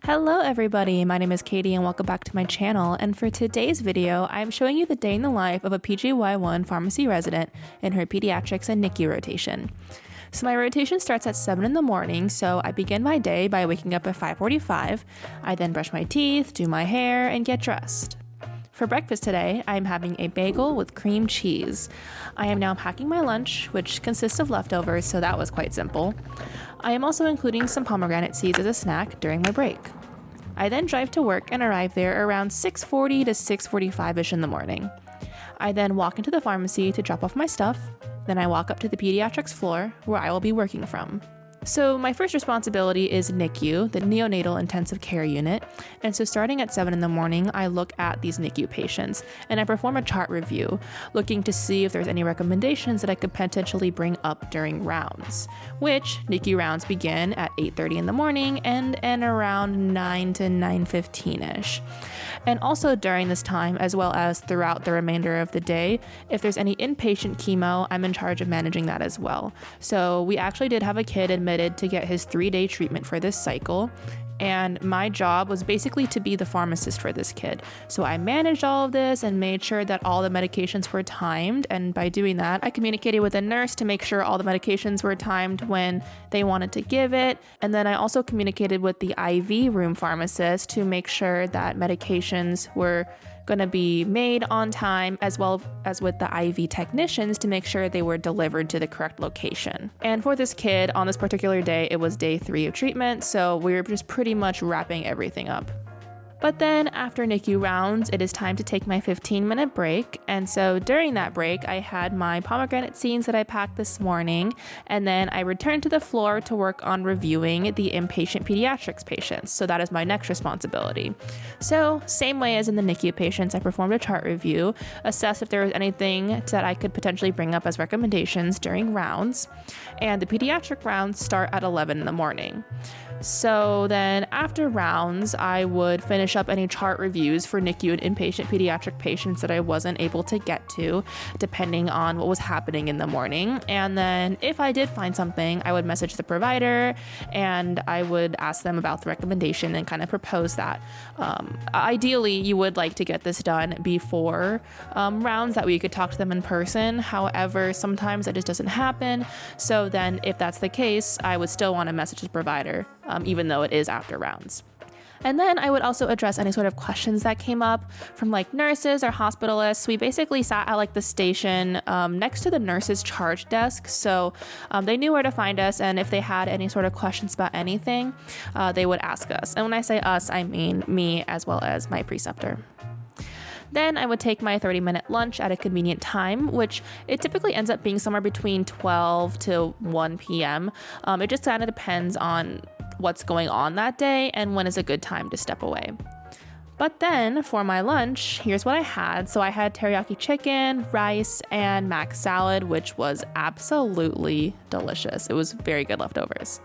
Hello everybody, my name is Katie and welcome back to my channel, and for today's video I'm showing you the day in the life of a PGY1 pharmacy resident in her pediatrics and NICU rotation. So my rotation starts at 7 in the morning, so I begin my day by waking up at 5:45. I then brush my teeth, do my hair, and get dressed. For breakfast today, I'm having a bagel with cream cheese. I am now packing my lunch, which consists of leftovers, so that was quite simple. I am also including some pomegranate seeds as a snack during my break. I then drive to work and arrive there around 6:40 to 6:45ish in the morning. I then walk into the pharmacy to drop off my stuff. Then I walk up to the pediatrics floor where I will be working from. So my first responsibility is NICU, the neonatal intensive care unit. And so starting at 7 in the morning, I look at these NICU patients and I perform a chart review, looking to see if there's any recommendations that I could potentially bring up during rounds, which NICU rounds begin at 8:30 in the morning and end around 9 to 9:15ish. And also during this time, as well as throughout the remainder of the day, if there's any inpatient chemo, I'm in charge of managing that as well. So we actually did have a kid admitted to get his 3-day treatment for this cycle. And my job was basically to be the pharmacist for this kid. So I managed all of this and made sure that all the medications were timed. And by doing that, I communicated with a nurse to make sure all the medications were timed when they wanted to give it. And then I also communicated with the IV room pharmacist to make sure that medications were going to be made on time, as well as with the IV technicians to make sure they were delivered to the correct location. And for this kid, on this particular day, it was day 3 of treatment, so we were just pretty much wrapping everything up. But then after NICU rounds, it is time to take my 15-minute break. And so during that break, I had my pomegranate seeds that I packed this morning. And then I returned to the floor to work on reviewing the inpatient pediatrics patients. So that is my next responsibility. So same way as in the NICU patients, I performed a chart review, assessed if there was anything that I could potentially bring up as recommendations during rounds. And the pediatric rounds start at 11 in the morning. So then after rounds, I would finish up any chart reviews for NICU and inpatient pediatric patients that I wasn't able to get to, depending on what was happening in the morning. And then if I did find something, I would message the provider and I would ask them about the recommendation and kind of propose that. Ideally, you would like to get this done before rounds, that way you could talk to them in person. However, sometimes that just doesn't happen. So then if that's the case, I would still want to message the provider, even though it is after rounds. And then I would also address any sort of questions that came up from like nurses or hospitalists. We basically sat at like the station next to the nurses' charge desk. So they knew where to find us. And if they had any sort of questions about anything, they would ask us. And when I say us, I mean me as well as my preceptor. Then I would take my 30-minute lunch at a convenient time, which it typically ends up being somewhere between 12 to 1 p.m. It just kind of depends on what's going on that day and when is a good time to step away. But then for my lunch, here's what I had. So I had teriyaki chicken, rice, and mac salad, which was absolutely delicious. It was very good leftovers.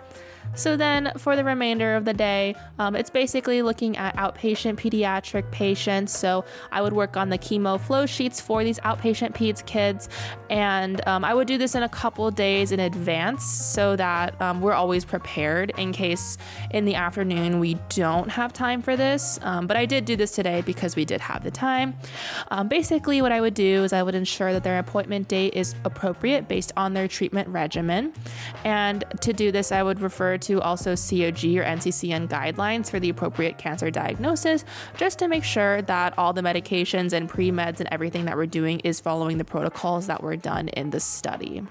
So then for the remainder of the day, it's basically looking at outpatient pediatric patients. So I would work on the chemo flow sheets for these outpatient peds kids. And I would do this in a couple of days in advance so that we're always prepared in case in the afternoon we don't have time for this. But I did do this today because we did have the time. Basically what I would do is I would ensure that their appointment date is appropriate based on their treatment regimen. And to do this, I would refer to also COG or NCCN guidelines for the appropriate cancer diagnosis, just to make sure that all the medications and pre-meds and everything that we're doing is following the protocols that were done in this study.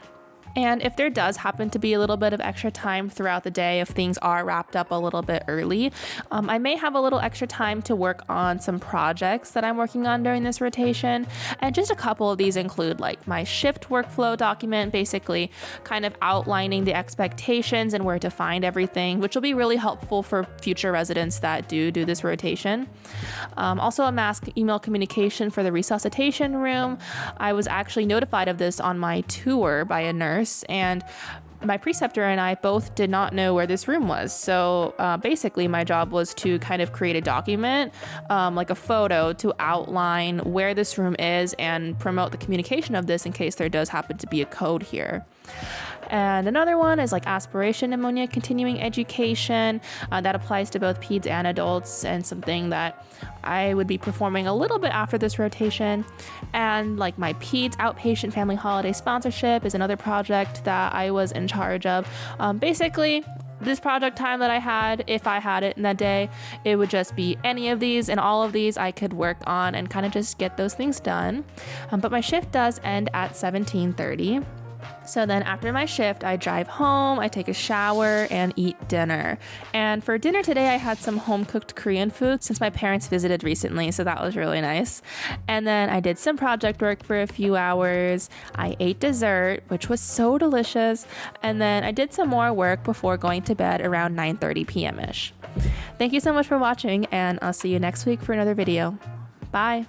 And if there does happen to be a little bit of extra time throughout the day, if things are wrapped up a little bit early, I may have a little extra time to work on some projects that I'm working on during this rotation. And just a couple of these include like my shift workflow document, basically kind of outlining the expectations and where to find everything, which will be really helpful for future residents that do this rotation. Also a mass email communication for the resuscitation room. I was actually notified of this on my tour by a nurse, and my preceptor and I both did not know where this room was. So basically my job was to kind of create a document, like a photo, to outline where this room is and promote the communication of this in case there does happen to be a code here. And another one is like aspiration pneumonia continuing education. That applies to both peds and adults, and something that I would be performing a little bit after this rotation. And like my peds outpatient family holiday sponsorship is another project that I was in charge of. Basically, this project time that I had, if I had it in that day, it would just be any of these, and all of these I could work on and kind of just get those things done. But my shift does end at 17:30. So then after my shift, I drive home, I take a shower, and eat dinner. And for dinner today, I had some home-cooked Korean food since my parents visited recently, so that was really nice. And then I did some project work for a few hours. I ate dessert, which was so delicious. And then I did some more work before going to bed around 9:30 p.m.-ish. Thank you so much for watching, and I'll see you next week for another video. Bye!